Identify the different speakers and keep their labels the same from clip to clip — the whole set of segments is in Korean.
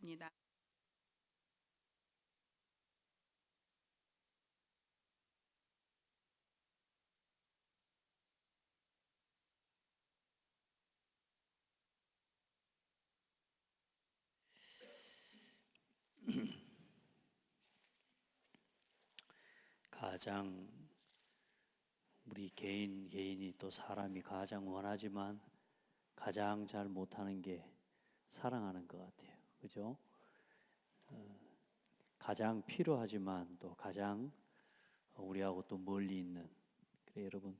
Speaker 1: 하겠습니다.
Speaker 2: 가장 우리 개인이 또 사람이 가장 원하지만 가장 잘 못하는 게 사랑하는 것 같아요. 그죠? 가장 필요하지만 또 가장 우리하고 또 멀리 있는. 그래 여러분,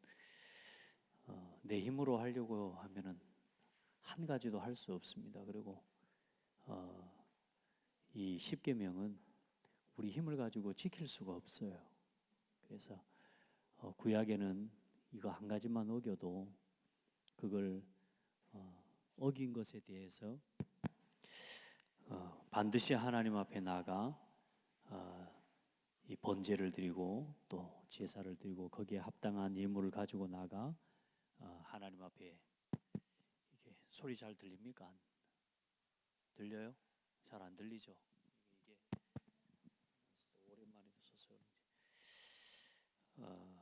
Speaker 2: 내 힘으로 하려고 하면은 한 가지도 할 수 없습니다. 그리고 이 십계명은 우리 힘을 가지고 지킬 수가 없어요. 그래서 구약에는 이거 한 가지만 어겨도 그걸 어긴 것에 대해서 반드시 하나님 앞에 나가 이 번제를 드리고 또 제사를 드리고 거기에 합당한 예물을 가지고 나가 하나님 앞에. 이게 소리 잘 들립니까? 들려요? 잘 안 들리죠? 이게 오랜만에 써서 그런지.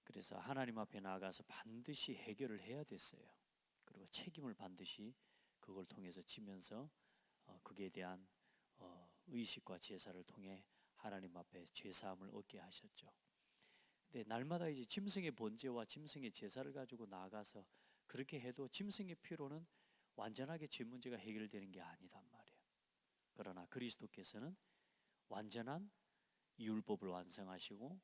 Speaker 2: 그래서 하나님 앞에 나가서 반드시 해결을 해야 됐어요. 그리고 책임을 반드시 그걸 통해서 지면서 그에 대한 의식과 제사를 통해 하나님 앞에 죄사함을 얻게 하셨죠. 근데 날마다 이제 짐승의 번제와 짐승의 제사를 가지고 나아가서 그렇게 해도 짐승의 피로는 완전하게 죄 문제가 해결되는 게 아니단 말이에요. 그러나 그리스도께서는 완전한 율법을 완성하시고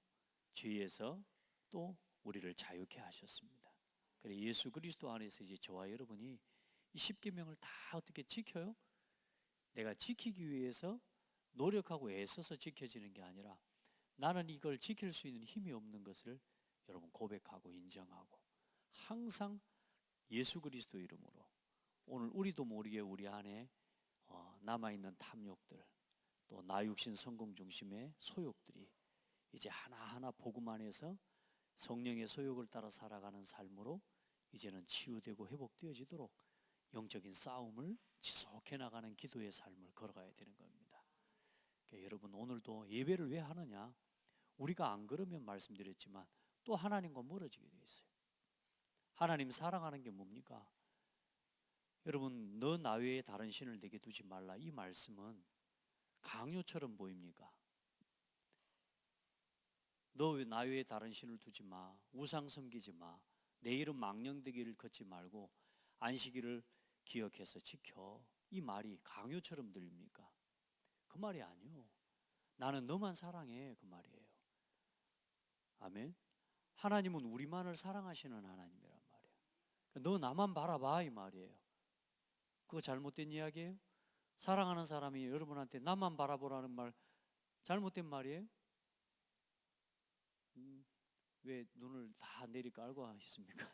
Speaker 2: 죄에서 또 우리를 자유케 하셨습니다. 그래 예수 그리스도 안에서 이제 저와 여러분이 이 십계명을 다 어떻게 지켜요? 내가 지키기 위해서 노력하고 애써서 지켜지는 게 아니라 나는 이걸 지킬 수 있는 힘이 없는 것을 여러분 고백하고 인정하고 항상 예수 그리스도 이름으로 오늘 우리도 모르게 우리 안에 남아있는 탐욕들 또 나 육신 성공 중심의 소욕들이 이제 하나하나 복음 안에서 성령의 소욕을 따라 살아가는 삶으로 이제는 치유되고 회복되어지도록 영적인 싸움을 지속해 나가는 기도의 삶을 걸어가야 되는 겁니다. 그러니까 여러분 오늘도 예배를 왜 하느냐? 우리가 안 그러면 말씀드렸지만 또 하나님과 멀어지게 돼 있어요. 하나님 사랑하는 게 뭡니까? 여러분 너 나 외에 다른 신을 내게 두지 말라 이 말씀은 강요처럼 보입니까? 너 나 외에 다른 신을 두지 마, 우상 섬기지 마, 내 이름 망령되기를 걷지 말고 안식일을 기억해서 지켜 이 말이 강요처럼 들립니까? 그 말이 아니요. 나는 너만 사랑해 그 말이에요. 아멘. 하나님은 우리만을 사랑하시는 하나님이란 말이에요. 너 나만 바라봐 이 말이에요. 그거 잘못된 이야기예요? 사랑하는 사람이 여러분한테 나만 바라보라는 말 잘못된 말이에요? 왜 눈을 다 내리깔고 하셨습니까?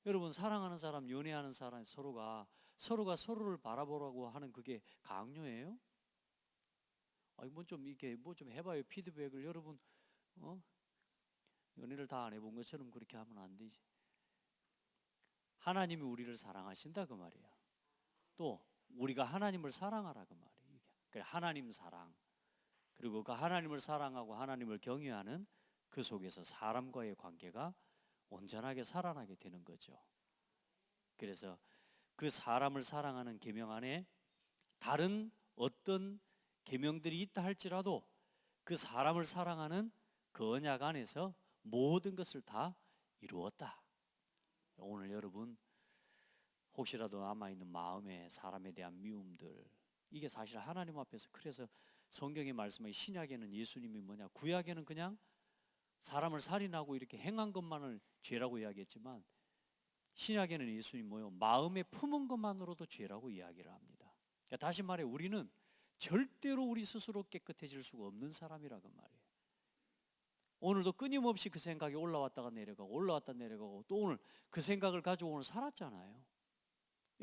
Speaker 2: 여러분 사랑하는 사람, 연애하는 사람 서로가 서로를 바라보라고 하는 그게 강요예요? 아니 뭐좀 이렇게 뭐 좀 해봐요 피드백을 여러분 연애를 다 안 해본 것처럼 그렇게 하면 안 되지. 하나님이 우리를 사랑하신다 그 말이에요. 또 우리가 하나님을 사랑하라 그 말이에요. 그래 하나님 사랑 그리고 그 하나님을 사랑하고 하나님을 경외하는 그 속에서 사람과의 관계가 온전하게 살아나게 되는 거죠. 그래서 그 사람을 사랑하는 계명 안에 다른 어떤 계명들이 있다 할지라도 그 사람을 사랑하는 그 언약 안에서 모든 것을 다 이루었다. 오늘 여러분 혹시라도 남아있는 마음에 사람에 대한 미움들 이게 사실 하나님 앞에서 그래서 성경에 말씀하신 신약에는 예수님이 뭐냐 구약에는 그냥 사람을 살인하고 이렇게 행한 것만을 죄라고 이야기했지만 신약에는 예수님 뭐요 마음에 품은 것만으로도 죄라고 이야기를 합니다. 그러니까 다시 말해 우리는 절대로 우리 스스로 깨끗해질 수가 없는 사람이라고 말이에요. 오늘도 끊임없이 그 생각이 올라왔다가 내려가고 올라왔다 내려가고 또 오늘 그 생각을 가지고 오늘 살았잖아요.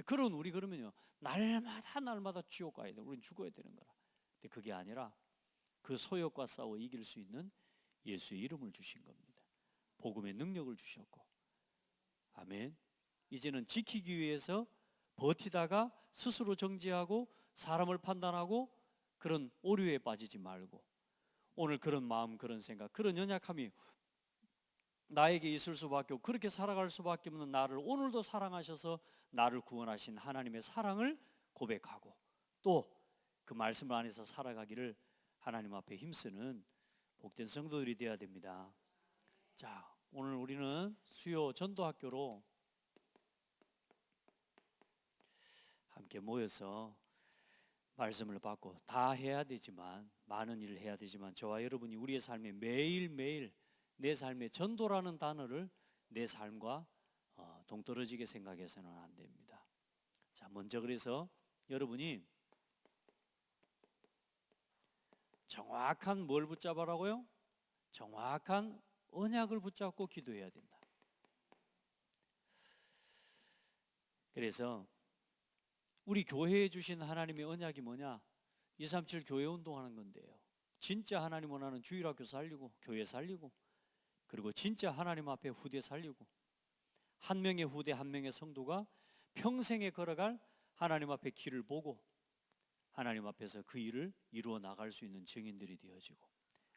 Speaker 2: 그런 우리 그러면요 날마다 지옥 가야 돼. 우리는 죽어야 되는 거라. 근데 그게 아니라 그 소욕과 싸워 이길 수 있는 예수의 이름을 주신 겁니다. 복음의 능력을 주셨고 아멘. 이제는 지키기 위해서 버티다가 스스로 정지하고 사람을 판단하고 그런 오류에 빠지지 말고, 오늘 그런 마음, 그런 생각, 그런 연약함이 나에게 있을 수밖에 없고 그렇게 살아갈 수밖에 없는 나를 오늘도 사랑하셔서 나를 구원하신 하나님의 사랑을 고백하고 또 그 말씀 안에서 살아가기를 하나님 앞에 힘쓰는 복된 성도들이 되어야 됩니다. 자, 오늘 우리는 수요 전도학교로 함께 모여서 말씀을 받고 다 해야 되지만, 많은 일을 해야 되지만, 저와 여러분이 우리의 삶에 매일매일 내 삶의 전도라는 단어를 내 삶과 동떨어지게 생각해서는 안 됩니다. 자, 먼저 그래서 여러분이 정확한 뭘 붙잡으라고요? 정확한 언약을 붙잡고 기도해야 된다. 그래서 우리 교회에 주신 하나님의 언약이 뭐냐? 237 교회 운동하는 건데요. 진짜 하나님 원하는 주일학교 살리고 교회 살리고, 그리고 진짜 하나님 앞에 후대 살리고, 한 명의 후대 한 명의 성도가 평생에 걸어갈 하나님 앞에 길을 보고 하나님 앞에서 그 일을 이루어 나갈 수 있는 증인들이 되어지고,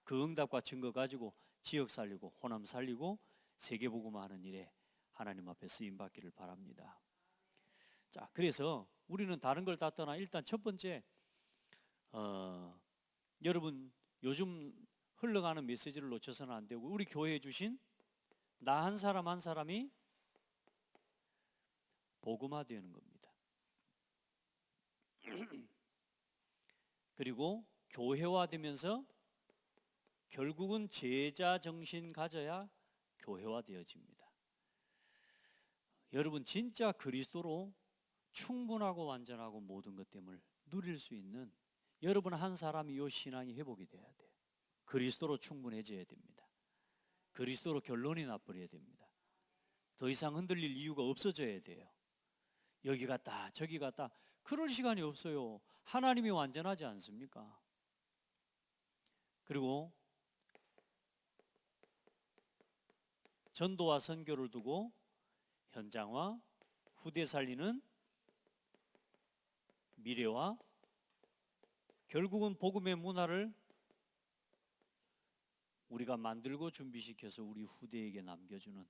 Speaker 2: 그 응답과 증거 가지고 지역 살리고 호남 살리고 세계복음화하는 일에 하나님 앞에 쓰임 받기를 바랍니다. 자, 그래서 우리는 다른 걸 다 떠나 일단 첫 번째, 여러분 요즘 흘러가는 메시지를 놓쳐서는 안 되고, 우리 교회에 주신 나 한 사람 한 사람이 복음화되는 겁니다. 그리고 교회화되면서 결국은 제자 정신 가져야 교회화되어집니다. 여러분 진짜 그리스도로 충분하고 완전하고 모든 것됨을 누릴 수 있는 여러분 한 사람이 이 신앙이 회복이 돼야 돼요. 그리스도로 충분해져야 됩니다. 그리스도로 결론이 나버려야 됩니다. 더 이상 흔들릴 이유가 없어져야 돼요. 여기 갔다 저기 갔다 그럴 시간이 없어요. 하나님이 완전하지 않습니까? 그리고 전도와 선교를 두고 현장화, 후대 살리는 미래와 결국은 복음의 문화를 우리가 만들고 준비시켜서 우리 후대에게 남겨주는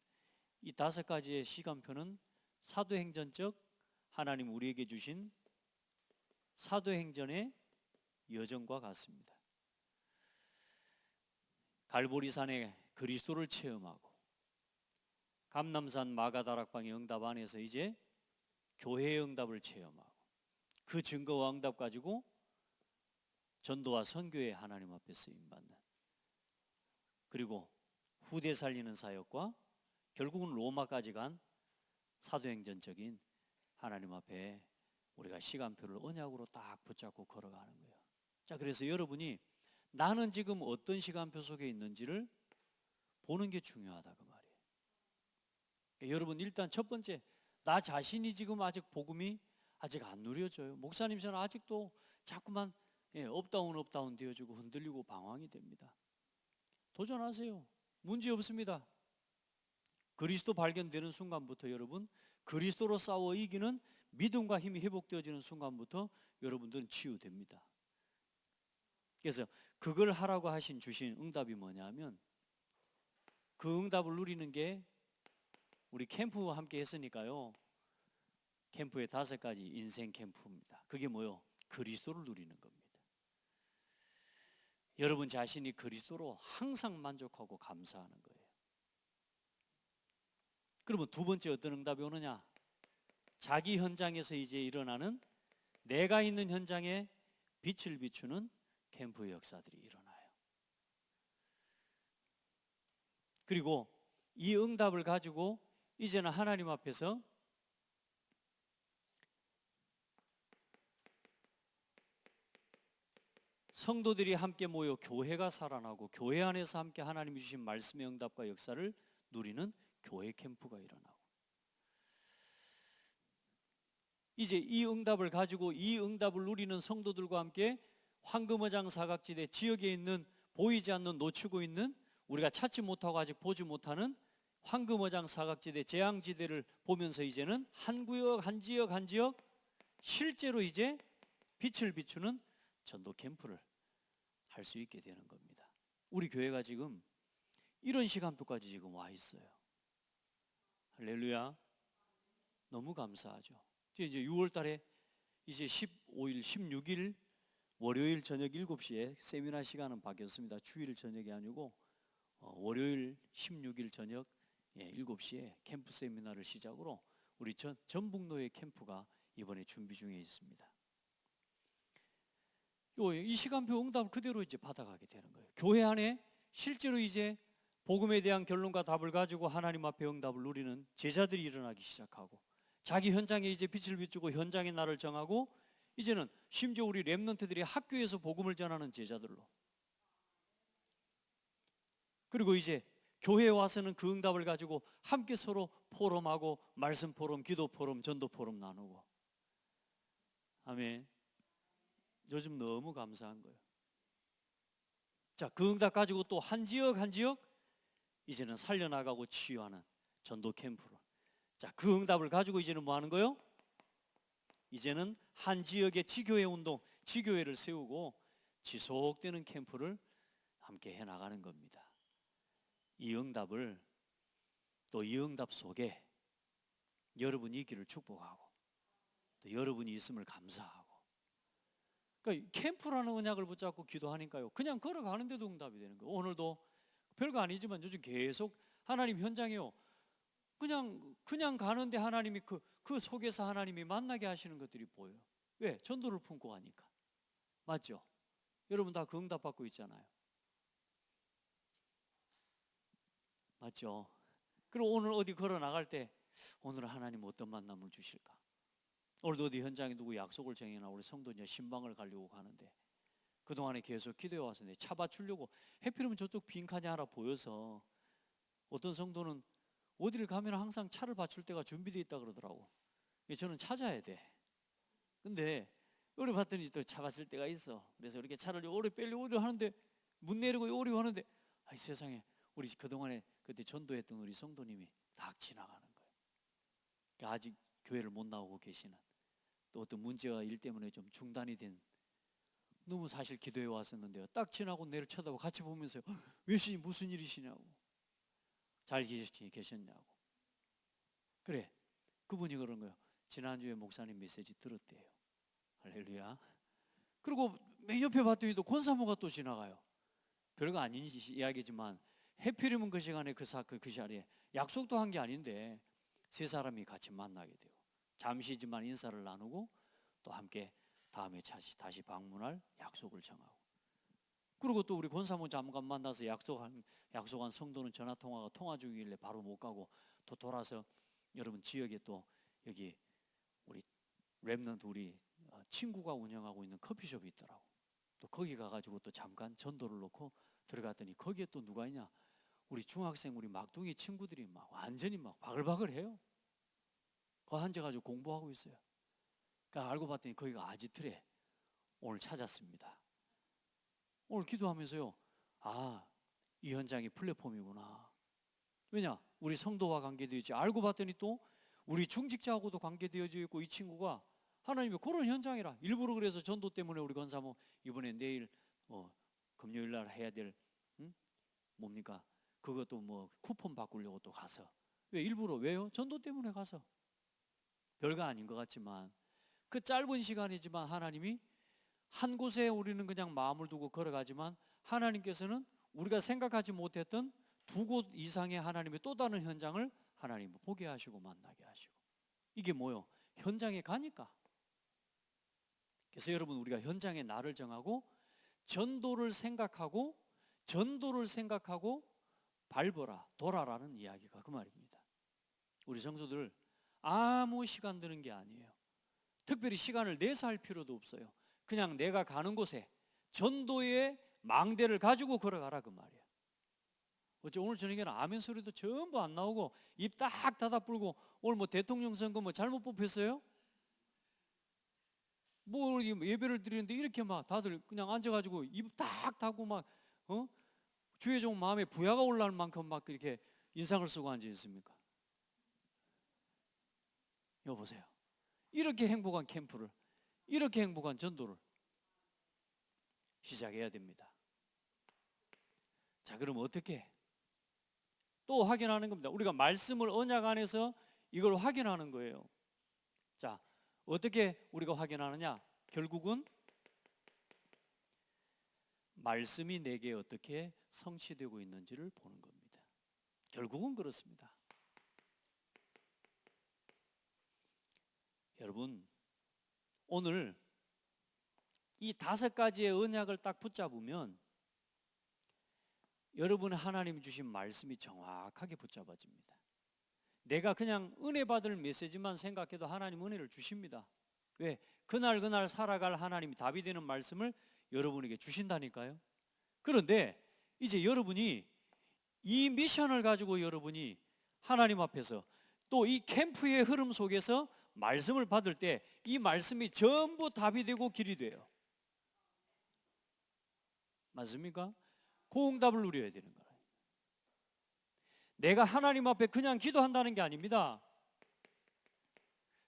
Speaker 2: 이 5가지의 시간표는 사도행전적 하나님 우리에게 주신 사도행전의 여정과 같습니다. 갈보리산에 그리스도를 체험하고 감남산 마가다락방의 응답 안에서 이제 교회의 응답을 체험하고 그 증거와 응답 가지고 전도와 선교에 하나님 앞에 쓰임받는, 그리고 후대 살리는 사역과 결국은 로마까지 간 사도행전적인 하나님 앞에 우리가 시간표를 언약으로 딱 붙잡고 걸어가는 거예요. 자, 그래서 여러분이 나는 지금 어떤 시간표 속에 있는지를 보는 게 중요하다 그 말이에요. 그러니까 여러분 일단 첫 번째, 나 자신이 지금 아직 복음이 아직 안 누려져요. 목사님 저는 아직도 자꾸만 업다운 되어지고 흔들리고 방황이 됩니다. 도전하세요. 문제 없습니다. 그리스도 발견되는 순간부터 여러분 그리스도로 싸워 이기는 믿음과 힘이 회복되어지는 순간부터 여러분들은 치유됩니다. 그래서 그걸 하라고 주신 응답이 뭐냐면, 그 응답을 누리는 게 우리 캠프 함께 했으니까요. 캠프의 5가지 인생 캠프입니다. 그게 뭐요? 그리스도를 누리는 겁니다. 여러분 자신이 그리스도로 항상 만족하고 감사하는 거예요. 그러면 두 번째 어떤 응답이 오느냐? 자기 현장에서 이제 일어나는, 내가 있는 현장에 빛을 비추는 캠프의 역사들이 일어나요. 그리고 이 응답을 가지고 이제는 하나님 앞에서 성도들이 함께 모여 교회가 살아나고 교회 안에서 함께 하나님이 주신 말씀의 응답과 역사를 누리는 교회 캠프가 일어나고, 이제 이 응답을 가지고 이 응답을 누리는 성도들과 함께 황금어장 사각지대 지역에 있는 보이지 않는 놓치고 있는 우리가 찾지 못하고 아직 보지 못하는 황금어장 사각지대 재앙지대를 보면서 이제는 한 구역 한 지역 한 지역 실제로 이제 빛을 비추는 전도 캠프를 할 수 있게 되는 겁니다. 우리 교회가 지금 이런 시간표까지 지금 와 있어요. 할렐루야. 너무 감사하죠. 이제 6월 달에 이제 15일, 16일 월요일 저녁 7시에 세미나 시간은 바뀌었습니다. 주일 저녁이 아니고 월요일 16일 저녁 7시에 캠프 세미나를 시작으로 우리 전북노예 캠프가 이번에 준비 중에 있습니다. 이 시간표 응답을 그대로 이제 받아가게 되는 거예요. 교회 안에 실제로 이제 복음에 대한 결론과 답을 가지고 하나님 앞에 응답을 누리는 제자들이 일어나기 시작하고, 자기 현장에 이제 빛을 비추고 현장의 날을 정하고, 이제는 심지어 우리 렘넌트들이 학교에서 복음을 전하는 제자들로, 그리고 이제 교회에 와서는 그 응답을 가지고 함께 서로 포럼하고 말씀 포럼, 기도 포럼, 전도 포럼 나누고. 아멘. 요즘 너무 감사한 거예요. 자, 그 응답 가지고 또 한 지역 한 지역 이제는 살려나가고 치유하는 전도 캠프로. 자, 그 응답을 가지고 이제는 뭐 하는 거예요? 이제는 한 지역의 지교회 운동, 지교회를 세우고 지속되는 캠프를 함께 해나가는 겁니다. 이 응답을, 또 이 응답 속에 여러분이 있기를 축복하고 또 여러분이 있음을 감사하고, 그러니까 캠프라는 언약을 붙잡고 기도하니까요, 그냥 걸어가는데도 응답이 되는 거예요. 오늘도 별거 아니지만 요즘 계속 하나님 현장에요, 그냥 가는데 하나님이 그 속에서 하나님이 만나게 하시는 것들이 보여요. 왜? 전도를 품고 가니까. 맞죠? 여러분 다 그 응답 받고 있잖아요. 맞죠? 그리고 오늘 어디 걸어 나갈 때 오늘 하나님 어떤 만남을 주실까? 오늘도 어디 현장에 누구 약속을 정해나 우리 성도 이제 신방을 가려고 가는데, 그동안에 계속 기도해 왔었는데 차 받추려고 해필이면 저쪽 빈칸이 하나 보여서, 어떤 성도는 어디를 가면 항상 차를 받출 때가 준비되어 있다 그러더라고. 저는 찾아야 돼. 근데 오래 봤더니 또 차 받칠 때가 있어. 그래서 이렇게 차를 오래 빼려고 하는데 문 내리고 오래 하는데, 아이 세상에, 우리 그동안에 그때 전도했던 우리 성도님이 딱 지나가는 거예요. 그러니까 아직 교회를 못 나오고 계시는, 또 어떤 문제와 일 때문에 좀 중단이 된, 너무 사실 기도해 왔었는데요, 딱 지나고 내를 쳐다보고 같이 보면서요, 왜 무슨 일이시냐고, 잘 계셨냐고. 그래, 그분이 그런 거예요. 지난주에 목사님 메시지 들었대요. 할렐루야. 그리고 맨 옆에 봤더니 또 권사모가 또 지나가요. 별거 아닌 이야기지만 해필이면 그 시간에 그 자리에 약속도 한 게 아닌데 세 사람이 같이 만나게 되고, 잠시지만 인사를 나누고 또 함께 다음에 다시 방문할 약속을 정하고, 그리고 또 우리 권사모 잠깐 만나서 약속한 성도는 전화통화가 통화 중이길래 바로 못 가고 또 돌아서 여러분 지역에 또 여기 우리 렘넌트 우리 친구가 운영하고 있는 커피숍이 있더라고. 또 거기 가가지고 또 잠깐 전도를 놓고 들어갔더니 거기에 또 누가 있냐, 우리 중학생 우리 막둥이 친구들이 막 완전히 막 바글바글해요. 거 앉아가지고 공부하고 있어요. 그러니까 알고 봤더니 거기가 아지트래. 오늘 찾았습니다. 오늘 기도하면서요, 아, 이 현장이 플랫폼이구나. 왜냐? 우리 성도와 관계되어 있지. 알고 봤더니 또 우리 중직자하고도 관계되어져 있고, 이 친구가 하나님의 그런 현장이라. 일부러 그래서 전도 때문에 우리 권사모 이번에 내일 금요일 날 해야 될 뭡니까? 그것도 뭐 쿠폰 바꾸려고 또 가서. 왜? 일부러. 왜요? 전도 때문에 가서. 별거 아닌 것 같지만 그 짧은 시간이지만 하나님이 한 곳에 우리는 그냥 마음을 두고 걸어가지만 하나님께서는 우리가 생각하지 못했던 두 곳 이상의 하나님의 또 다른 현장을 하나님 보게 하시고 만나게 하시고. 이게 뭐요? 현장에 가니까. 그래서 여러분, 우리가 현장에 나를 정하고 전도를 생각하고 밟아라, 돌아라는 이야기가 그 말입니다. 우리 성도들 아무 시간 드는 게 아니에요. 특별히 시간을 내서 할 필요도 없어요. 그냥 내가 가는 곳에 전도의 망대를 가지고 걸어가라 그 말이에요. 어째 오늘 저녁에는 아멘 소리도 전부 안 나오고 입 딱 닫아 불고, 오늘 뭐 대통령 선거 뭐 잘못 뽑혔어요? 뭐 예배를 드리는데 이렇게 막 다들 그냥 앉아가지고 입 딱 닫고 막 주의 종 마음에 부야가 올라올 만큼 막 이렇게 인상을 쓰고 앉아 있습니까? 여보세요. 이렇게 행복한 캠프를, 이렇게 행복한 전도를 시작해야 됩니다. 자, 그럼 어떻게? 또 확인하는 겁니다. 우리가 말씀을 언약 안에서 이걸 확인하는 거예요. 자, 어떻게 우리가 확인하느냐? 결국은 말씀이 내게 어떻게 성취되고 있는지를 보는 겁니다. 결국은 그렇습니다. 여러분, 오늘 이 5가지의 언약을 딱 붙잡으면 여러분의 하나님이 주신 말씀이 정확하게 붙잡아집니다. 내가 그냥 은혜 받을 메시지만 생각해도 하나님 은혜를 주십니다. 왜? 그날 살아갈 하나님이 답이 되는 말씀을 여러분에게 주신다니까요. 그런데 이제 여러분이 이 미션을 가지고 여러분이 하나님 앞에서 또 이 캠프의 흐름 속에서 말씀을 받을 때 이 말씀이 전부 답이 되고 길이 돼요. 맞습니까? 그 응답을 누려야 되는 거예요. 내가 하나님 앞에 그냥 기도한다는 게 아닙니다.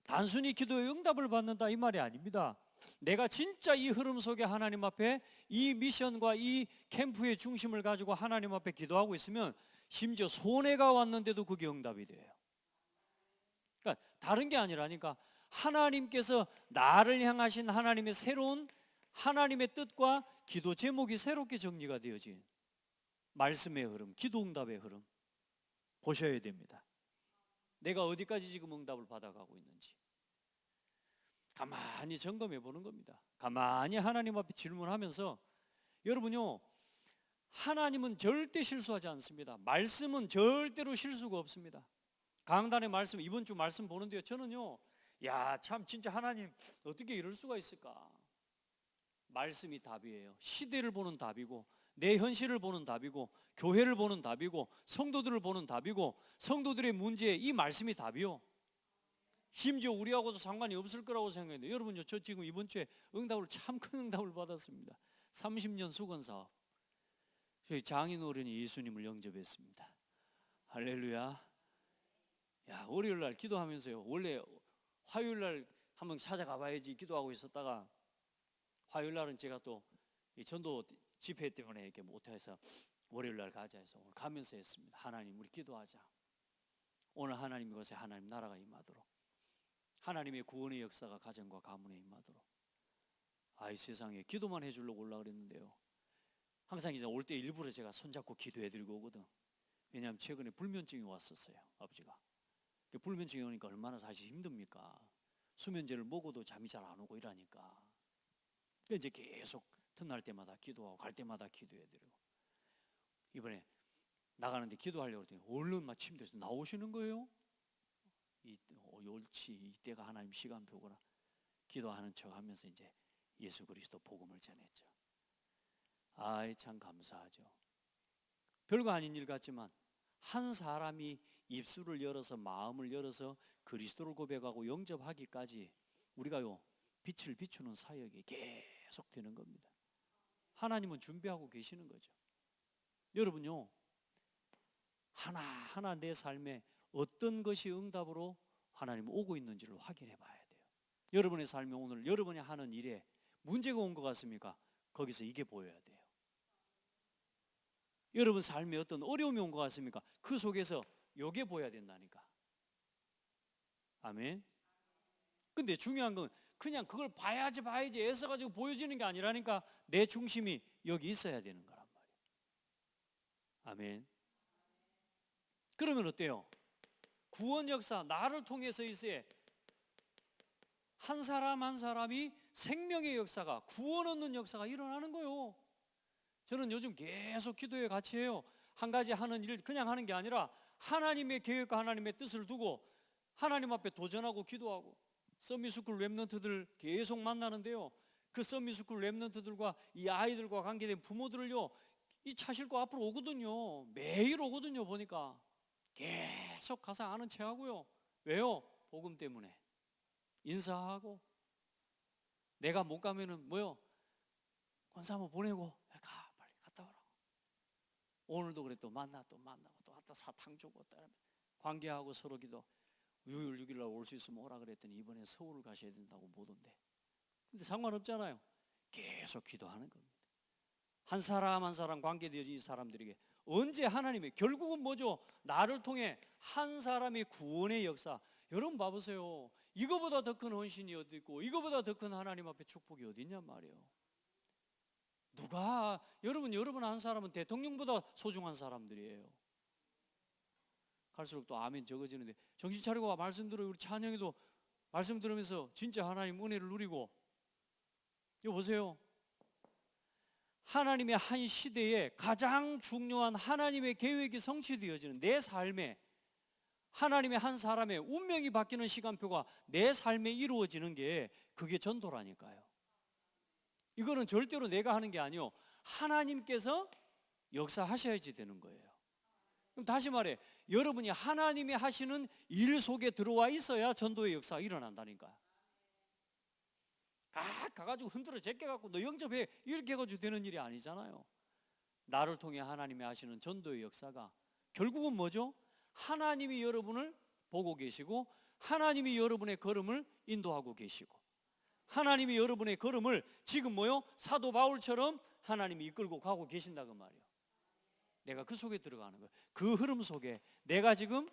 Speaker 2: 단순히 기도의 응답을 받는다 이 말이 아닙니다. 내가 진짜 이 흐름 속에 하나님 앞에 이 미션과 이 캠프의 중심을 가지고 하나님 앞에 기도하고 있으면 심지어 손해가 왔는데도 그게 응답이 돼요. 그러니까 다른 게 아니라니까 하나님께서 나를 향하신 하나님의 새로운 하나님의 뜻과 기도 제목이 새롭게 정리가 되어진 말씀의 흐름, 기도 응답의 흐름 보셔야 됩니다. 내가 어디까지 지금 응답을 받아가고 있는지 가만히 점검해 보는 겁니다. 가만히 하나님 앞에 질문하면서 여러분요, 하나님은 절대 실수하지 않습니다. 말씀은 절대로 실수가 없습니다. 강단의 말씀, 이번 주 말씀 보는데요, 저는요, 야, 참 진짜 하나님 어떻게 이럴 수가 있을까? 말씀이 답이에요. 시대를 보는 답이고 내 현실을 보는 답이고 교회를 보는 답이고 성도들을 보는 답이고 성도들의 문제에 이 말씀이 답이요. 심지어 우리하고도 상관이 없을 거라고 생각했는데 여러분요, 저 지금 이번 주에 응답을 참 큰 응답을 받았습니다. 30년 수건사업, 저희 장인 어른이 예수님을 영접했습니다. 할렐루야. 야, 월요일날 기도하면서요, 원래 화요일날 한번 찾아가 봐야지 기도하고 있었다가 화요일날은 제가 또 이 전도 집회 때문에 이렇게 못해서 월요일날 가자 해서 오늘 가면서 했습니다. 하나님, 우리 기도하자. 오늘 하나님 이곳에 하나님 나라가 임하도록, 하나님의 구원의 역사가 가정과 가문에 임하도록. 이 세상에 기도만 해주려고 올라 그랬는데요, 항상 이제 올 때 일부러 제가 손잡고 기도해드리고 오거든. 왜냐하면 최근에 불면증이 왔었어요. 아버지가 불면증이 오니까 얼마나 사실 힘듭니까? 수면제를 먹어도 잠이 잘 안 오고 이러니까 이제 계속 틈날 때마다 기도하고 갈 때마다 기도해드리고, 이번에 나가는데 기도하려고 했더니 얼른 막 침대에서 나오시는 거예요. 옳지, 이때가 하나님 시간표구나. 기도하는 척하면서 이제 예수 그리스도 복음을 전했죠. 아이, 참 감사하죠. 별거 아닌 일 같지만 한 사람이 입술을 열어서 마음을 열어서 그리스도를 고백하고 영접하기까지 우리가요, 빛을 비추는 사역이 계속 되는 겁니다. 하나님은 준비하고 계시는 거죠. 여러분요, 하나하나 내 삶에 어떤 것이 응답으로 하나님 오고 있는지를 확인해 봐야 돼요. 여러분의 삶에 오늘 여러분이 하는 일에 문제가 온 것 같습니까? 거기서 이게 보여야 돼요. 여러분 삶에 어떤 어려움이 온 것 같습니까? 그 속에서 이게 보여야 된다니까. 아멘. 근데 중요한 건 그냥 그걸 봐야지 애써가지고 보여지는 게 아니라니까 내 중심이 여기 있어야 되는 거란 말이에요. 아멘. 그러면 어때요? 구원 역사, 나를 통해서 있어야 한 사람 한 사람이 생명의 역사가, 구원 얻는 역사가 일어나는 거예요. 저는 요즘 계속 기도에 같이 해요. 한 가지 하는 일 그냥 하는 게 아니라 하나님의 계획과 하나님의 뜻을 두고 하나님 앞에 도전하고 기도하고, 서밋스쿨 랩런트들 계속 만나는데요, 그 서밋스쿨 랩런트들과 이 아이들과 관계된 부모들을요, 이 차 싣고 앞으로 오거든요. 매일 오거든요. 보니까 계속 가서 아는 척하고요. 왜요? 복음 때문에 인사하고, 내가 못 가면은 뭐요? 권사모 보내고 가, 빨리 갔다 오라고. 오늘도 그래 또 만나고 또 왔다 사탕 주고 또 관계하고 서로 기도 6일 6일 날 올 수 있으면 오라 그랬더니 이번에 서울을 가셔야 된다고 못 온대. 근데 상관없잖아요. 계속 기도하는 겁니다. 한 사람 한 사람 관계되어진 이 사람들에게 언제 하나님의 결국은 뭐죠? 나를 통해 한 사람의 구원의 역사. 여러분 봐보세요. 이거보다 더 큰 헌신이 어디 있고 이거보다 더 큰 하나님 앞에 축복이 어디 있냔 말이에요. 누가 여러분 한 사람은 대통령보다 소중한 사람들이에요. 갈수록 또 아멘 적어지는데 정신 차리고 말씀 들어요. 우리 찬영이도 말씀 들으면서 진짜 하나님 은혜를 누리고 이거 보세요. 하나님의 한 시대에 가장 중요한 하나님의 계획이 성취되어지는 내 삶에 하나님의 한 사람의 운명이 바뀌는 시간표가 내 삶에 이루어지는 게 그게 전도라니까요. 이거는 절대로 내가 하는 게 아니요 하나님께서 역사하셔야지 되는 거예요. 그럼 다시 말해 여러분이 하나님이 하시는 일 속에 들어와 있어야 전도의 역사가 일어난다니까요. 가가지고 흔들어 제껴갖고 너 영접해 이렇게 해가지고 되는 일이 아니잖아요. 나를 통해 하나님이 하시는 전도의 역사가 결국은 뭐죠? 하나님이 여러분을 보고 계시고 하나님이 여러분의 걸음을 인도하고 계시고 하나님이 여러분의 걸음을 지금 뭐요? 사도 바울처럼 하나님이 이끌고 가고 계신다 그 말이에요. 내가 그 속에 들어가는 거예요. 그 흐름 속에 내가 지금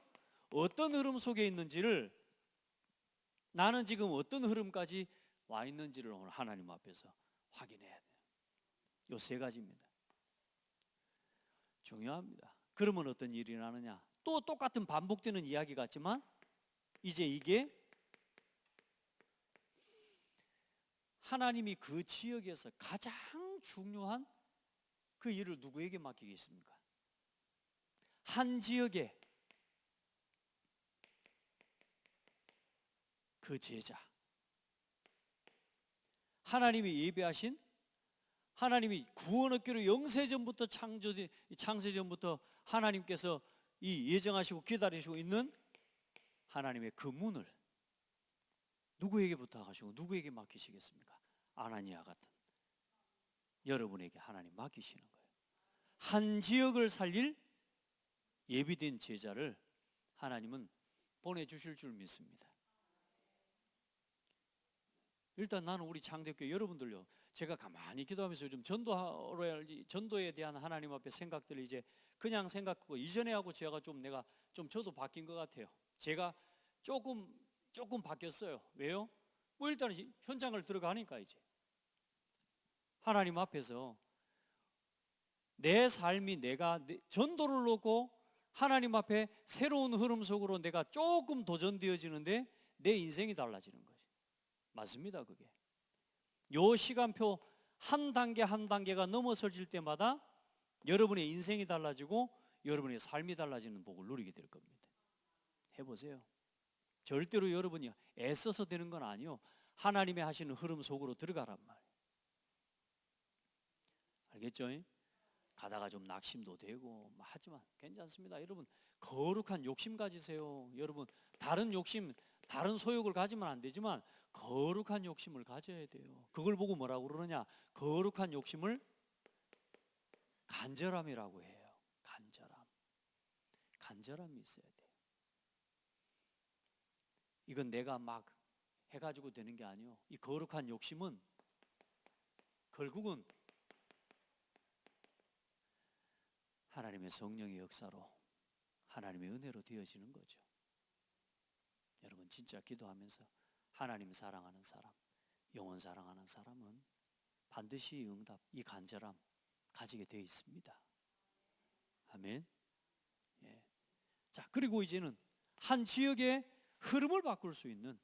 Speaker 2: 어떤 흐름 속에 있는지를 나는 지금 어떤 흐름까지 와 있는지를 오늘 하나님 앞에서 확인해야 돼요. 요 세 가지입니다. 중요합니다. 그러면 어떤 일이 일어나느냐? 또 똑같은 반복되는 이야기 같지만 이제 이게 하나님이 그 지역에서 가장 중요한 그 일을 누구에게 맡기겠습니까? 한 지역에 그 제자 하나님이 예배하신 하나님이 구원 얻기로 영세전부터 창세전부터 하나님께서 이 예정하시고 기다리시고 있는 하나님의 그 문을 누구에게 부탁하시고 누구에게 맡기시겠습니까? 아나니아 같은 여러분에게 하나님 맡기시는 거예요. 한 지역을 살릴 예비된 제자를 하나님은 보내주실 줄 믿습니다. 일단 나는 우리 창대교회 여러분들요, 제가 가만히 기도하면서 요즘 전도에 대한 하나님 앞에 생각들을 이제 그냥 생각하고 이전에 하고 제가 내가 저도 바뀐 것 같아요. 제가 조금 바뀌었어요. 왜요? 뭐 일단은 현장을 들어가니까 이제 하나님 앞에서 내 삶이 내가 전도를 놓고 하나님 앞에 새로운 흐름 속으로 내가 조금 도전되어지는데 내 인생이 달라지는 거지. 맞습니다. 그게 요 시간표 한 단계 한 단계가 넘어서질 때마다 여러분의 인생이 달라지고 여러분의 삶이 달라지는 복을 누리게 될 겁니다. 해보세요. 절대로 여러분이 애써서 되는 건 아니요 하나님의 하시는 흐름 속으로 들어가란 말이에요. 알겠죠? 가다가 좀 낙심도 되고 하지만 괜찮습니다. 여러분 거룩한 욕심 가지세요. 여러분 다른 욕심 다른 소욕을 가지면 안 되지만 거룩한 욕심을 가져야 돼요. 그걸 보고 뭐라고 그러느냐? 거룩한 욕심을 간절함이라고 해요. 간절함이 있어야 돼요. 이건 내가 막 해가지고 되는 게 아니요. 이 거룩한 욕심은 결국은 하나님의 성령의 역사로 하나님의 은혜로 되어지는 거죠. 여러분 진짜 기도하면서 하나님 사랑하는 사람, 영혼 사랑하는 사람은 반드시 응답, 이 간절함 가지게 되어 있습니다. 아멘. 예. 자, 그리고 이제는 한 지역의 흐름을 바꿀 수 있는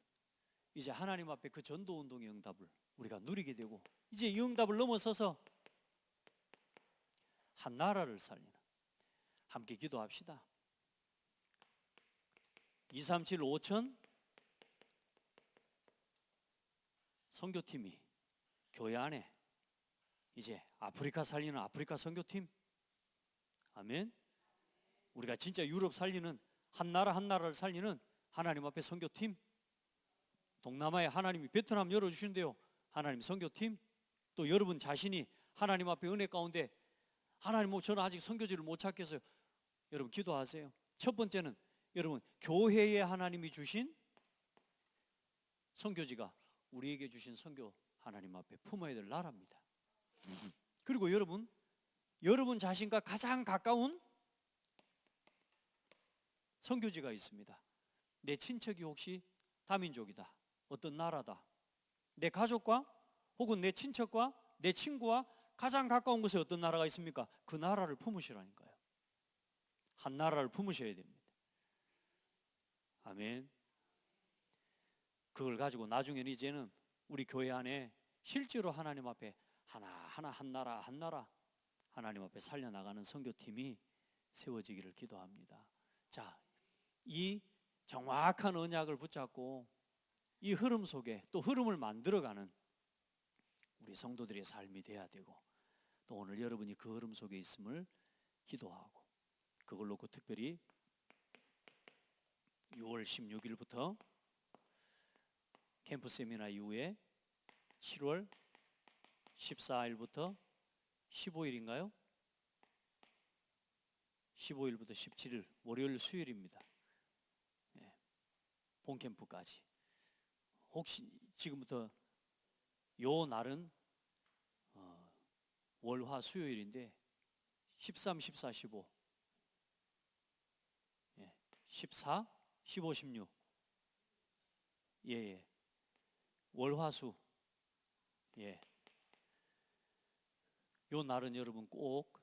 Speaker 2: 이제 하나님 앞에 그 전도 운동의 응답을 우리가 누리게 되고 이제 이 응답을 넘어서서 한 나라를 살리는 함께 기도합시다. 237 5천 선교팀이 교회 안에 이제 아프리카 살리는 아프리카 선교팀, 아멘. 우리가 진짜 유럽 살리는 한 나라 한 나라를 살리는 하나님 앞에 선교팀, 동남아에 하나님이 베트남 열어주신대요. 하나님 선교팀, 또 여러분 자신이 하나님 앞에 은혜 가운데 하나님, 저는 아직 선교지를 못 찾겠어요. 여러분 기도하세요. 첫 번째는 여러분 교회에 하나님이 주신 선교지가 우리에게 주신 선교 하나님 앞에 품어야 될 나라입니다. 그리고 여러분 자신과 가장 가까운 선교지가 있습니다. 내 친척이 혹시 다민족이다, 어떤 나라다, 내 가족과 혹은 내 친척과 내 친구와 가장 가까운 곳에 어떤 나라가 있습니까? 그 나라를 품으시라니까요. 한 나라를 품으셔야 됩니다. 아멘. 그걸 가지고 나중에는 이제는 우리 교회 안에 실제로 하나님 앞에 하나하나 한 나라 하나님 앞에 살려나가는 선교팀이 세워지기를 기도합니다. 자, 이 정확한 언약을 붙잡고 이 흐름 속에 또 흐름을 만들어가는 우리 성도들의 삶이 돼야 되고, 또 오늘 여러분이 그 흐름 속에 있음을 기도하고, 그걸 놓고 특별히 6월 16일부터 캠프 세미나 이후에 7월 14일부터 15일인가요? 15일부터 17일 월요일 수요일입니다. 본캠프까지. 혹시 지금부터 요 날은 월화 수요일인데 13, 14, 15 14, 15, 16 예. 월화수 요 날은 여러분 꼭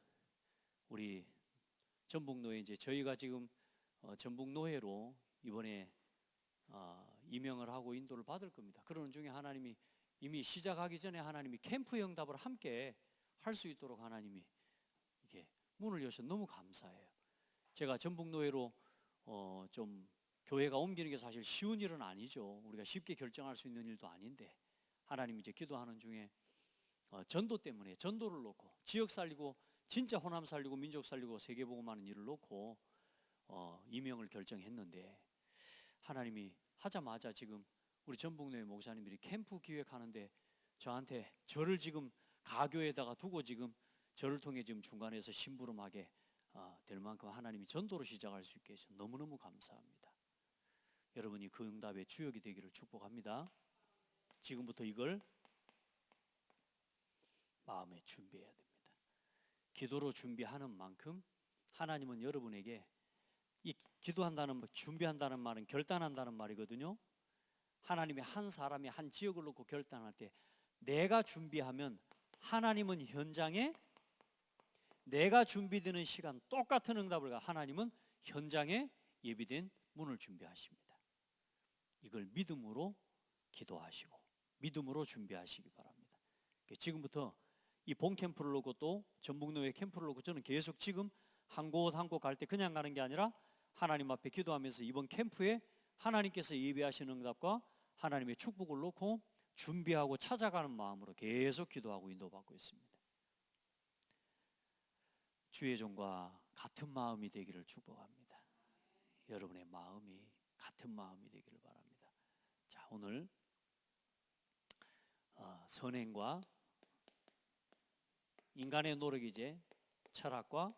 Speaker 2: 우리 전북노회, 이제 저희가 지금 전북노회로 이번에 임명을 하고 인도를 받을 겁니다. 그러는 중에 하나님이 이미 시작하기 전에 하나님이 캠프 응답을 함께 할 수 있도록 하나님이 이게 문을 여셔서 너무 감사해요. 제가 전북노회로 좀 교회가 옮기는 게 사실 쉬운 일은 아니죠. 우리가 쉽게 결정할 수 있는 일도 아닌데, 하나님이 이제 기도하는 중에 전도 때문에 전도를 놓고 지역 살리고 진짜 호남 살리고 민족 살리고 세계복음하는 일을 놓고 임명을 결정했는데, 하나님이 하자마자 지금 우리 전북노회 목사님들이 캠프 기획하는데 저한테 저를 지금 가교에다가 두고 지금 저를 통해 지금 중간에서 심부름하게 될 만큼 하나님이 전도로 시작할 수 있게 해서 너무너무 감사합니다. 여러분이 그 응답의 주역이 되기를 축복합니다. 지금부터 이걸 마음에 준비해야 됩니다. 기도로 준비하는 만큼 하나님은 여러분에게, 이 기도한다는, 준비한다는 말은 결단한다는 말이거든요. 하나님이 한 사람이 한 지역을 놓고 결단할 때 내가 준비하면 하나님은 현장에, 내가 준비되는 시간 똑같은 응답을 하나님은 현장에 예비된 문을 준비하십니다. 이걸 믿음으로 기도하시고 믿음으로 준비하시기 바랍니다. 지금부터 이 본 캠프를 놓고 또 전북노회 캠프를 놓고 저는 계속 지금 한 곳 한 곳 갈 때 그냥 가는 게 아니라 하나님 앞에 기도하면서 이번 캠프에 하나님께서 예비하신 응답과 하나님의 축복을 놓고 준비하고 찾아가는 마음으로 계속 기도하고 인도받고 있습니다. 주의 종과 같은 마음이 되기를 축복합니다. 여러분의 마음이 같은 마음이 되기를 바랍니다. 자, 오늘 선행과 인간의 노력이제 철학과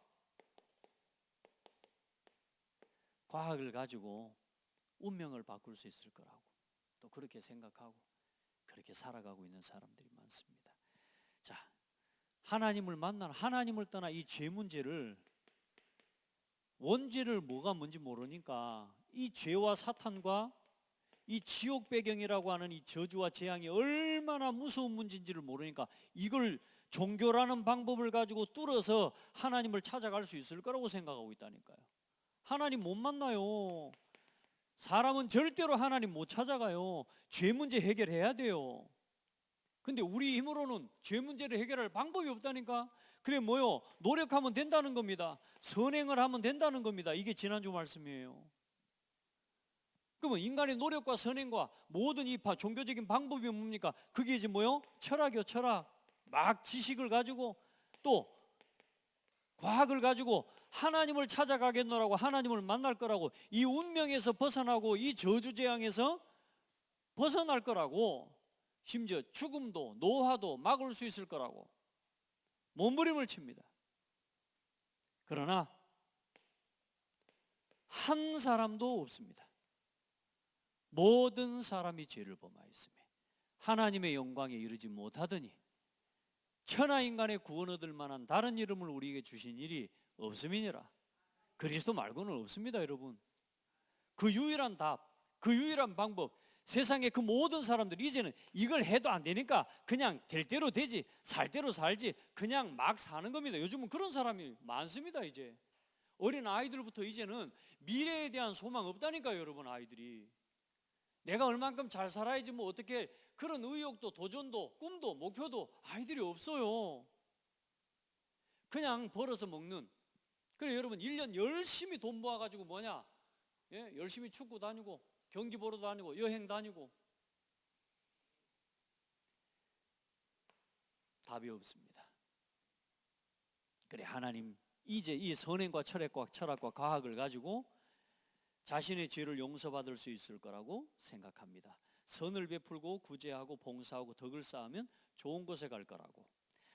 Speaker 2: 과학을 가지고 운명을 바꿀 수 있을 거라고 또 그렇게 생각하고 그렇게 살아가고 있는 사람들이 많습니다. 자, 하나님을 만나는, 하나님을 떠나 이 죄 문제를, 원죄를 뭐가 뭔지 모르니까 이 죄와 사탄과 이 지옥 배경이라고 하는 이 저주와 재앙이 얼마나 무서운 문제인지를 모르니까 이걸 종교라는 방법을 가지고 뚫어서 하나님을 찾아갈 수 있을 거라고 생각하고 있다니까요. 하나님 못 만나요. 사람은 절대로 하나님 못 찾아가요. 죄 문제 해결해야 돼요. 근데 우리 힘으로는 죄 문제를 해결할 방법이 없다니까. 그래 뭐요? 노력하면 된다는 겁니다. 선행을 하면 된다는 겁니다. 이게 지난주 말씀이에요. 그러면 인간의 노력과 선행과 모든 이 종교적인 방법이 뭡니까? 그게 이제 뭐요? 철학이요, 철학. 막 지식을 가지고 또 과학을 가지고 하나님을 찾아가겠노라고, 하나님을 만날 거라고, 이 운명에서 벗어나고 이 저주재앙에서 벗어날 거라고, 심지어 죽음도 노화도 막을 수 있을 거라고 몸부림을 칩니다. 그러나 한 사람도 없습니다. 모든 사람이 죄를 범하였으며 하나님의 영광에 이르지 못하더니 천하인간의 구원 얻을 만한 다른 이름을 우리에게 주신 일이 없음이니라. 그리스도 말고는 없습니다, 여러분. 그 유일한 답, 그 유일한 방법, 세상의 그 모든 사람들이 이제는 이걸 해도 안 되니까 그냥 될 대로 되지, 살 대로 살지, 그냥 막 사는 겁니다. 요즘은 그런 사람이 많습니다. 이제 어린 아이들부터 이제는 미래에 대한 소망 없다니까요, 여러분. 아이들이 내가 얼만큼 잘 살아야지 뭐 어떻게, 그런 의욕도 도전도 꿈도 목표도 아이들이 없어요. 그냥 벌어서 먹는. 그래 여러분, 1년 열심히 돈 모아가지고 뭐냐, 예? 열심히 축구 다니고 경기 보러 다니고 여행 다니고 답이 없습니다. 그래 하나님 이제 이 선행과 철학과 과학을 가지고 자신의 죄를 용서받을 수 있을 거라고 생각합니다. 선을 베풀고 구제하고 봉사하고 덕을 쌓으면 좋은 곳에 갈 거라고.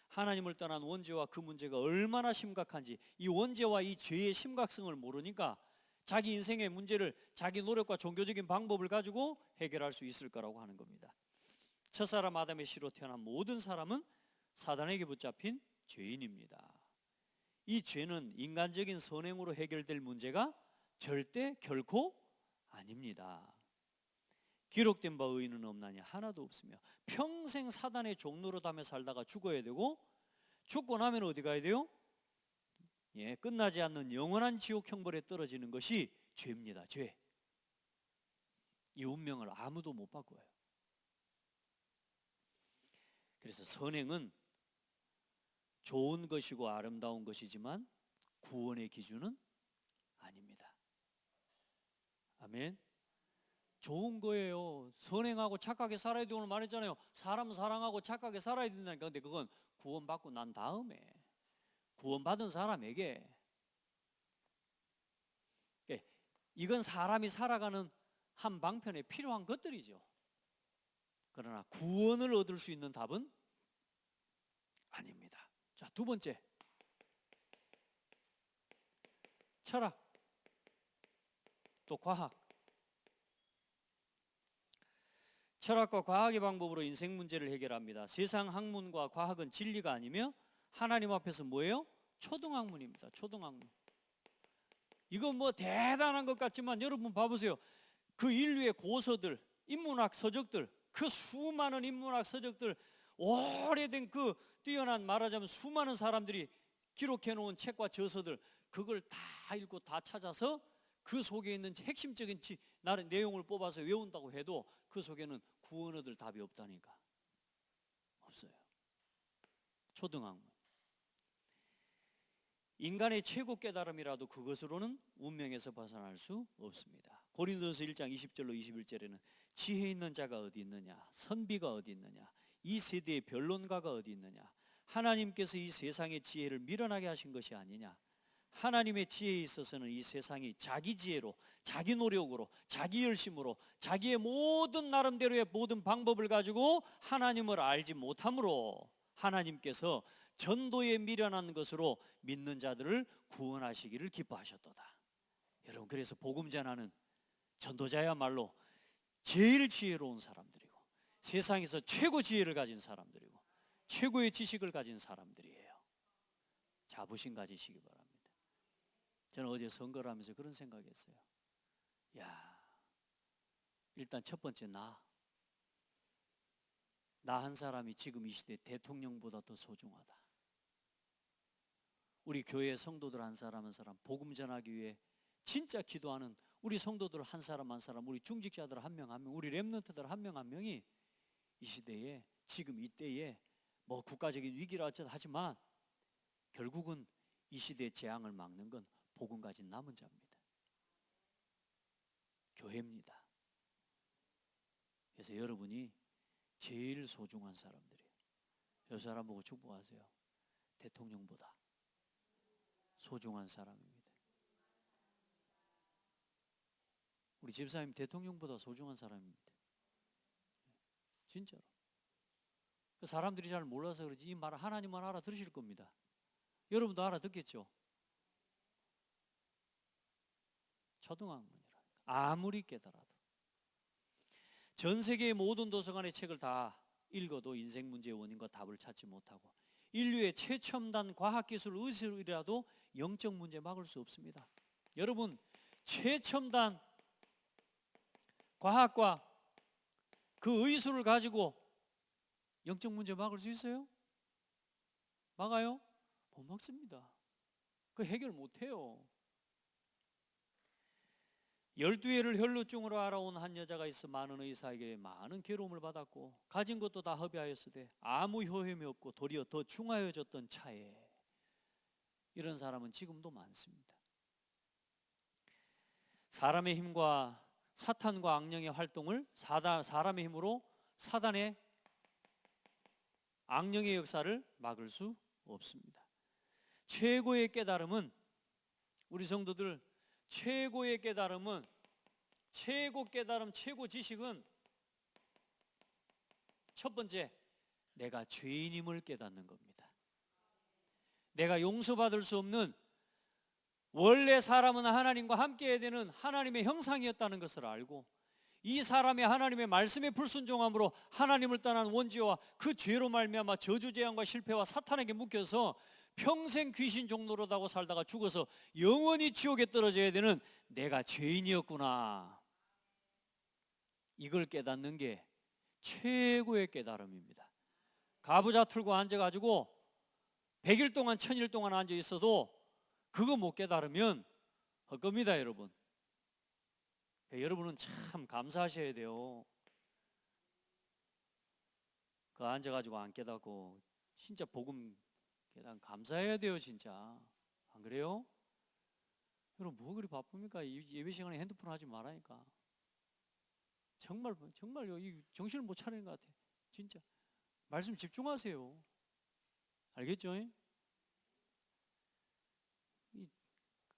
Speaker 2: 하나님을 떠난 원죄와 그 문제가 얼마나 심각한지, 이 원죄와 이 죄의 심각성을 모르니까 자기 인생의 문제를 자기 노력과 종교적인 방법을 가지고 해결할 수 있을 거라고 하는 겁니다. 첫사람 아담의 씨로 태어난 모든 사람은 사단에게 붙잡힌 죄인입니다. 이 죄는 인간적인 선행으로 해결될 문제가 절대 결코 아닙니다. 기록된 바 의인은 없나니 하나도 없으며 평생 사단의 종노릇 하며 살다가 죽어야 되고, 죽고 나면 어디 가야 돼요? 예, 끝나지 않는 영원한 지옥 형벌에 떨어지는 것이 죄입니다. 죄. 이 운명을 아무도 못 바꿔요. 그래서 선행은 좋은 것이고 아름다운 것이지만 구원의 기준은 아닙니다. 아멘. 좋은 거예요. 선행하고 착하게 살아야 돼. 오늘 말했잖아요. 사람 사랑하고 착하게 살아야 된다니까. 근데 그건 구원받고 난 다음에, 구원받은 사람에게, 이건 사람이 살아가는 한 방편에 필요한 것들이죠. 그러나 구원을 얻을 수 있는 답은 아닙니다. 자, 두 번째, 철학 또 과학. 철학과 과학의 방법으로 인생 문제를 해결합니다. 세상 학문과 과학은 진리가 아니며 하나님 앞에서 뭐예요? 초등학문입니다. 초등학문. 이건 뭐 대단한 것 같지만 여러분 봐보세요. 그 인류의 고서들, 인문학 서적들, 그 수많은 인문학 서적들, 오래된 그 뛰어난, 말하자면 수많은 사람들이 기록해 놓은 책과 저서들, 그걸 다 읽고 다 찾아서 그 속에 있는 핵심적인 나는 내용을 뽑아서 외운다고 해도 그 속에는 구원 얻을 답이 없다니까. 없어요. 초등학문. 인간의 최고 깨달음이라도 그것으로는 운명에서 벗어날 수 없습니다. 고린도서 1장 20절로 21절에는 지혜 있는 자가 어디 있느냐, 선비가 어디 있느냐, 이 세대의 변론가가 어디 있느냐, 하나님께서 이 세상의 지혜를 미련하게 하신 것이 아니냐, 하나님의 지혜에 있어서는 이 세상이 자기 지혜로, 자기 노력으로, 자기 열심으로, 자기의 모든 나름대로의 모든 방법을 가지고 하나님을 알지 못함으로 하나님께서 전도에 미련한 것으로 믿는 자들을 구원하시기를 기뻐하셨도다. 여러분, 그래서 복음 전하는 전도자야말로 제일 지혜로운 사람들이고 세상에서 최고 지혜를 가진 사람들이고 최고의 지식을 가진 사람들이에요. 자부심 가지시기 바랍니다. 저는 어제 선거를 하면서 그런 생각했어요. 야, 일단 첫 번째 나 한 사람이 지금 이 시대 대통령보다 더 소중하다. 우리 교회 성도들 한 사람 한 사람 복음 전하기 위해 진짜 기도하는 우리 성도들 한 사람 한 사람, 우리 중직자들 한 명 한 명, 우리 렘넌트들 한 명 한 명이 이 시대에, 지금 이때에 뭐 국가적인 위기라 하지만 결국은 이 시대의 재앙을 막는 건 복음 가진 남은 자입니다. 교회입니다. 그래서 여러분이 제일 소중한 사람들이에요. 여 사람 보고 축복하세요. 대통령보다 소중한 사람입니다. 우리 집사님 대통령보다 소중한 사람입니다. 진짜로. 사람들이 잘 몰라서 그러지 이 말 하나님만 알아들으실 겁니다. 여러분도 알아듣겠죠? 초등학문이라. 아무리 깨달아도. 전 세계의 모든 도서관의 책을 다 읽어도 인생 문제의 원인과 답을 찾지 못하고 인류의 최첨단 과학기술 의술이라도 영적 문제 막을 수 없습니다. 여러분, 최첨단 과학과 그 의술을 가지고 영적 문제 막을 수 있어요? 막아요? 못 막습니다. 그 해결 못해요. 12해를 혈루증으로 알아온 한 여자가 있어 많은 의사에게 많은 괴로움을 받았고 가진 것도 다 허비하였으되 아무 효험이 없고 도리어 더 중하여졌던 차에 이런 사람은 지금도 많습니다. 사람의 힘과 사탄과 악령의 활동을 사람의 힘으로 사단의 악령의 역사를 막을 수 없습니다. 최고의 깨달음은 우리 성도들 최고의 깨달음은 최고 깨달음, 최고 지식은 첫 번째, 내가 죄인임을 깨닫는 겁니다. 내가 용서받을 수 없는 원래 사람은 하나님과 함께 해야 되는 하나님의 형상이었다는 것을 알고 이 사람의 하나님의 말씀에 불순종함으로 하나님을 떠난 원죄와 그 죄로 말미암아 저주재앙과 실패와 사탄에게 묶여서 평생 귀신 종노릇하고 살다가 죽어서 영원히 지옥에 떨어져야 되는 내가 죄인이었구나. 이걸 깨닫는 게 최고의 깨달음입니다. 가부좌 틀고 앉아가지고 100일 동안 1000일 동안 앉아 있어도 그거 못 깨달으면 헛겁니다, 여러분. 여러분은 참 감사하셔야 돼요. 그 앉아가지고 안 깨닫고 진짜 복음 깨닫 감사해야 돼요, 진짜. 안 그래요? 여러분 뭐 그리 바쁩니까? 예배 시간에 핸드폰 하지 말라니까. 정말요. 이 정신을 못 차리는 것 같아. 진짜 말씀 집중하세요. 알겠죠?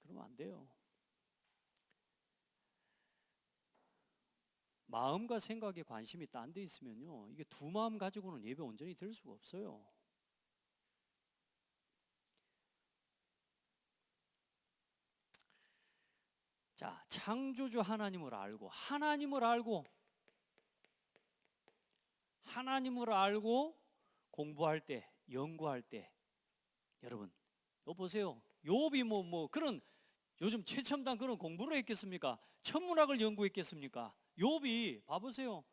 Speaker 2: 그러면 안 돼요. 마음과 생각에 관심이 딴 데 있으면요, 이게 두 마음 가지고는 예배 온전히 될 수가 없어요. 자, 창조주 하나님을 알고 공부할 때, 연구할 때, 여러분, 이거 보세요. 욥이 그런 요즘 최첨단 그런 공부를 했겠습니까? 천문학을 연구했겠습니까? 욥이 봐보세요.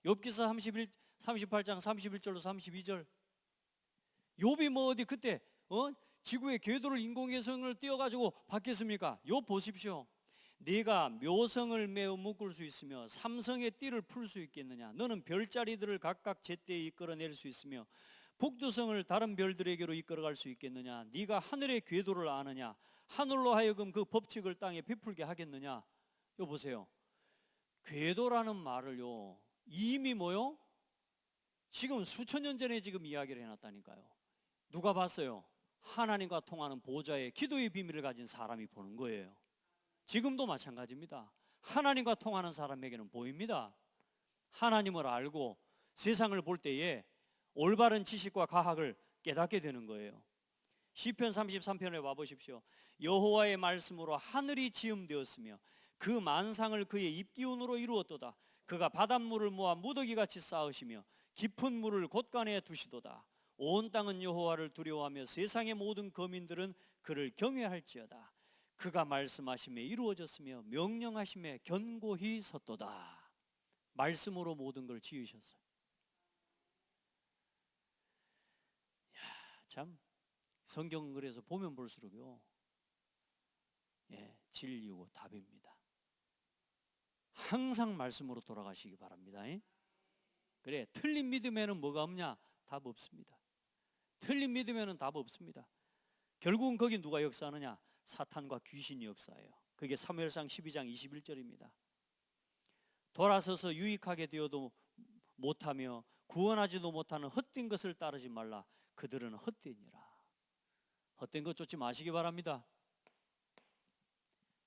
Speaker 2: 욥기서 38장 31절로 32절. 욥이 어디 그때 지구의 궤도를 인공위성을 띄워가지고 받겠습니까? 욥 보십시오. 네가 묘성을 매우 묶을 수 있으며 삼성의 띠를 풀 수 있겠느냐? 너는 별자리들을 각각 제때에 이끌어낼 수 있으며 북두성을 다른 별들에게로 이끌어갈 수 있겠느냐? 네가 하늘의 궤도를 아느냐? 하늘로 하여금 그 법칙을 땅에 베풀게 하겠느냐? 이거 보세요. 궤도라는 말을요 이미 지금 수천 년 전에 지금 이야기를 해놨다니까요. 누가 봤어요? 하나님과 통하는 보좌의 기도의 비밀을 가진 사람이 보는 거예요. 지금도 마찬가지입니다. 하나님과 통하는 사람에게는 보입니다. 하나님을 알고 세상을 볼 때에 올바른 지식과 과학을 깨닫게 되는 거예요. 시편 33편에 와보십시오. 여호와의 말씀으로 하늘이 지음되었으며 그 만상을 그의 입기운으로 이루었도다. 그가 바닷물을 모아 무더기같이 쌓으시며 깊은 물을 곳간에 두시도다. 온 땅은 여호와를 두려워하며 세상의 모든 거민들은 그를 경외할지어다. 그가 말씀하심에 이루어졌으며 명령하심에 견고히 섰도다. 말씀으로 모든 걸 지으셨어요. 참 성경 그래서 보면 볼수록요, 진리고 답입니다. 항상 말씀으로 돌아가시기 바랍니다. 그래, 틀린 믿음에는 뭐가 없냐? 답 없습니다. 틀린 믿음에는 답 없습니다. 결국은 거기 누가 역사하느냐? 사탄과 귀신이 역사해요. 그게 사무엘상 12장 21절입니다. 돌아서서 유익하게 되어도 못하며 구원하지도 못하는 헛된 것을 따르지 말라. 그들은 헛되니라. 헛된 것 쫓지 마시기 바랍니다.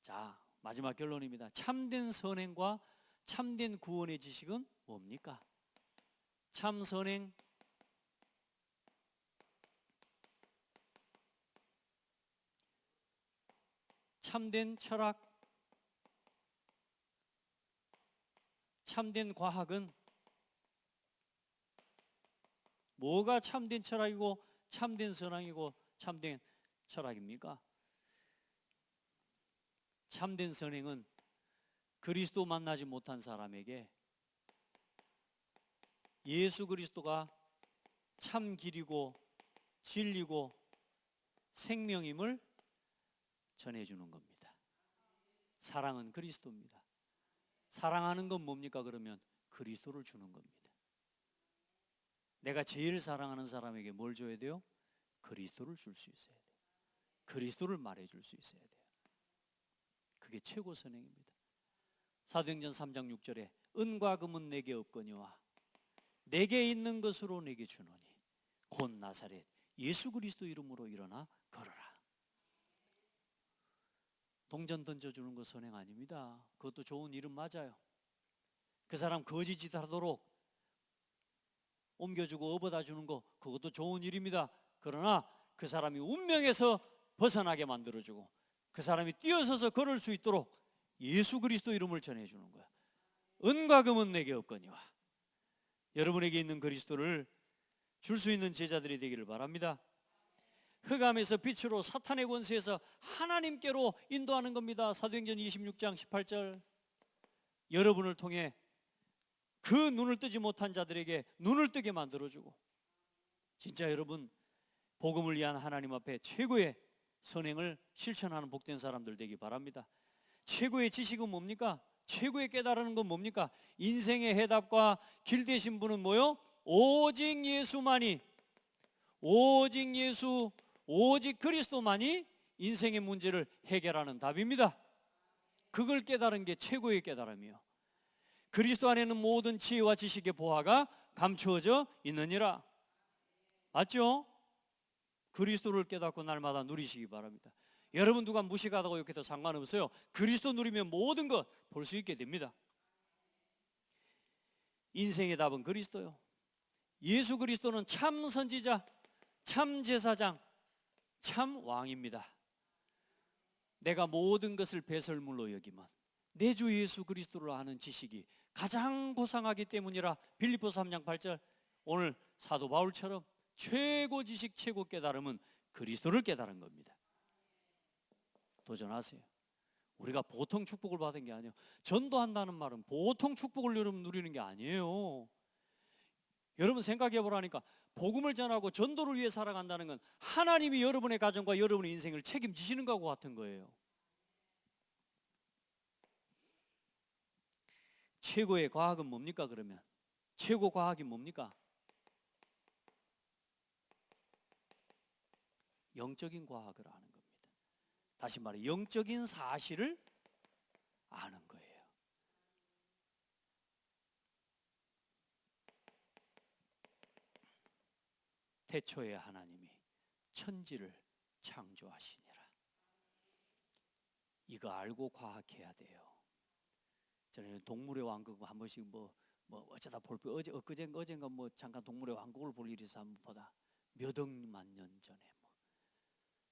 Speaker 2: 자, 마지막 결론입니다. 참된 선행과 참된 구원의 지식은 뭡니까? 참 선행, 참된 철학, 참된 과학은 뭐가 참된 철학이고 참된 선행이고 참된 철학입니까? 참된 선행은 그리스도 만나지 못한 사람에게 예수 그리스도가 참 길이고 진리고 생명임을 전해주는 겁니다. 사랑은 그리스도입니다. 사랑하는 건 뭡니까? 그러면 그리스도를 주는 겁니다. 내가 제일 사랑하는 사람에게 뭘 줘야 돼요? 그리스도를 줄 수 있어야 돼요. 그리스도를 말해줄 수 있어야 돼요. 그게 최고 선행입니다. 사도행전 3장 6절에 은과 금은 내게 없거니와 내게 있는 것으로 내게 주노니 곧 나사렛 예수 그리스도 이름으로 일어나 걸어라. 동전 던져주는 거 선행 아닙니다. 그것도 좋은 이름 맞아요. 그 사람 거지짓 하도록 옮겨주고 업어다 주는 거 그것도 좋은 일입니다. 그러나 그 사람이 운명에서 벗어나게 만들어주고 그 사람이 뛰어서서 걸을 수 있도록 예수 그리스도 이름을 전해주는 거야. 은과 금은 내게 없거니와 여러분에게 있는 그리스도를 줄 수 있는 제자들이 되기를 바랍니다. 흑암에서 빛으로 사탄의 권세에서 하나님께로 인도하는 겁니다. 사도행전 26장 18절 여러분을 통해 그 눈을 뜨지 못한 자들에게 눈을 뜨게 만들어주고 진짜 여러분 복음을 위한 하나님 앞에 최고의 선행을 실천하는 복된 사람들 되기 바랍니다. 최고의 지식은 뭡니까? 최고의 깨달은 건 뭡니까? 인생의 해답과 길 되신 분은 뭐요? 오직 예수만이, 오직 예수, 오직 그리스도만이 인생의 문제를 해결하는 답입니다. 그걸 깨달은 게 최고의 깨달음이요. 그리스도 안에는 모든 지혜와 지식의 보화가 감추어져 있느니라. 맞죠? 그리스도를 깨닫고 날마다 누리시기 바랍니다. 여러분 누가 무식하다고 욕해도 상관없어요. 그리스도 누리면 모든 것 볼 수 있게 됩니다. 인생의 답은 그리스도요. 예수 그리스도는 참 선지자, 참 제사장, 참 왕입니다. 내가 모든 것을 배설물로 여기면 내 주 예수 그리스도를 아는 지식이 가장 고상하기 때문이라. 빌립보서 3장 8절 오늘 사도 바울처럼 최고 지식, 최고 깨달음은 그리스도를 깨달은 겁니다. 도전하세요. 우리가 보통 축복을 받은 게 아니에요. 전도한다는 말은 보통 축복을 여러분 누리는 게 아니에요. 여러분 생각해 보라니까 복음을 전하고 전도를 위해 살아간다는 건 하나님이 여러분의 가정과 여러분의 인생을 책임지시는 것과 같은 거예요. 최고의 과학은 뭡니까 그러면? 최고 과학이 뭡니까? 영적인 과학을 아는 겁니다. 다시 말해 영적인 사실을 아는 거예요. 태초에 하나님이 천지를 창조하시니라. 이거 알고 과학해야 돼요. 저는 동물의 왕국 한 번씩 뭐 어쩌다 어젠가 뭐 잠깐 동물의 왕국을 볼 일이 있어 한번 보다 몇 억만 년 전에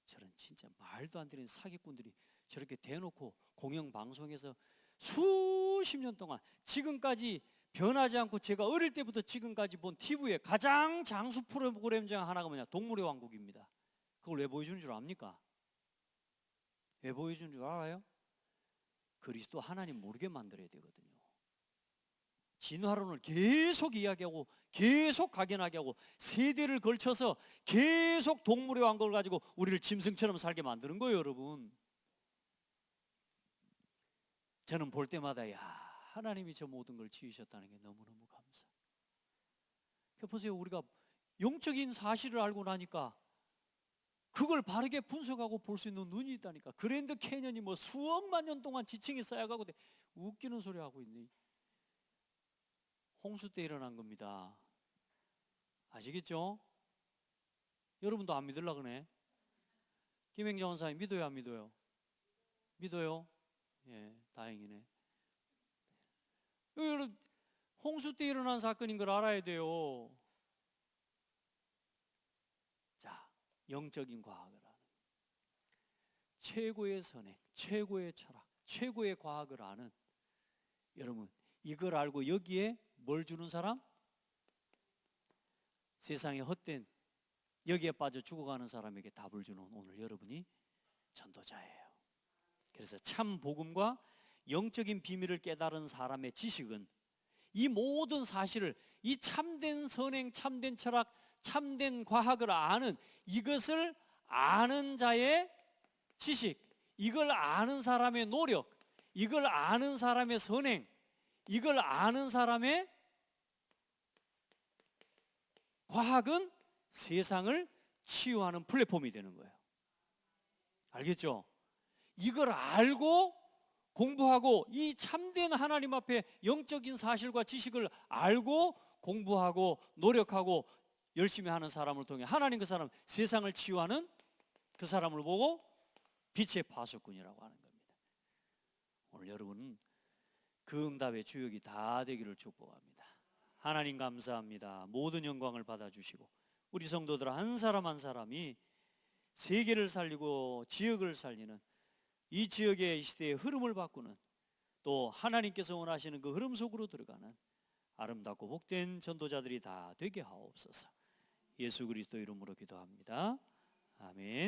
Speaker 2: 저런 진짜 말도 안 되는 사기꾼들이 저렇게 대놓고 공영방송에서 수십 년 동안 지금까지 변하지 않고 제가 어릴 때부터 지금까지 본 TV의 가장 장수 프로그램 중 하나가 뭐냐? 동물의 왕국입니다. 그걸 왜 보여주는 줄 압니까? 왜 보여주는 줄 알아요? 그리스도 하나님 모르게 만들어야 되거든요. 진화론을 계속 이야기하고 계속 각인하게 하고 세대를 걸쳐서 계속 동물의 왕국을 가지고 우리를 짐승처럼 살게 만드는 거예요. 여러분 저는 볼 때마다 야 하나님이 저 모든 걸 지으셨다는 게 너무너무 감사. 보세요. 우리가 영적인 사실을 알고 나니까 그걸 바르게 분석하고 볼 수 있는 눈이 있다니까. 그랜드 캐년이 뭐 수억만 년 동안 지층이 쌓여가고 웃기는 소리 하고 있네. 홍수 때 일어난 겁니다. 아시겠죠? 여러분도 안 믿으려고 그러네. 김행자 원사님 믿어요 안 믿어요? 믿어요? 예, 다행이네. 여러분 홍수 때 일어난 사건인 걸 알아야 돼요. 자, 영적인 과학을 아는 최고의 선행, 최고의 철학, 최고의 과학을 아는 여러분 이걸 알고 여기에 뭘 주는 사람? 세상의 헛된 여기에 빠져 죽어가는 사람에게 답을 주는 오늘 여러분이 전도자예요. 그래서 참 복음과 영적인 비밀을 깨달은 사람의 지식은 이 모든 사실을, 이 참된 선행, 참된 철학, 참된 과학을 아는, 이것을 아는 자의 지식, 이걸 아는 사람의 노력, 이걸 아는 사람의 선행, 이걸 아는 사람의 과학은 세상을 치유하는 플랫폼이 되는 거예요. 알겠죠? 이걸 알고 공부하고, 이 참된 하나님 앞에 영적인 사실과 지식을 알고 공부하고 노력하고 열심히 하는 사람을 통해 하나님 그 사람, 세상을 치유하는 그 사람을 보고 빛의 파수꾼이라고 하는 겁니다. 오늘 여러분은 그 응답의 주역이 다 되기를 축복합니다. 하나님 감사합니다. 모든 영광을 받아주시고 우리 성도들 한 사람 한 사람이 세계를 살리고 지역을 살리는, 이 지역의 시대의 흐름을 바꾸는, 또 하나님께서 원하시는 그 흐름 속으로 들어가는 아름답고 복된 전도자들이 다 되게 하옵소서. 예수 그리스도 이름으로 기도합니다. 아멘.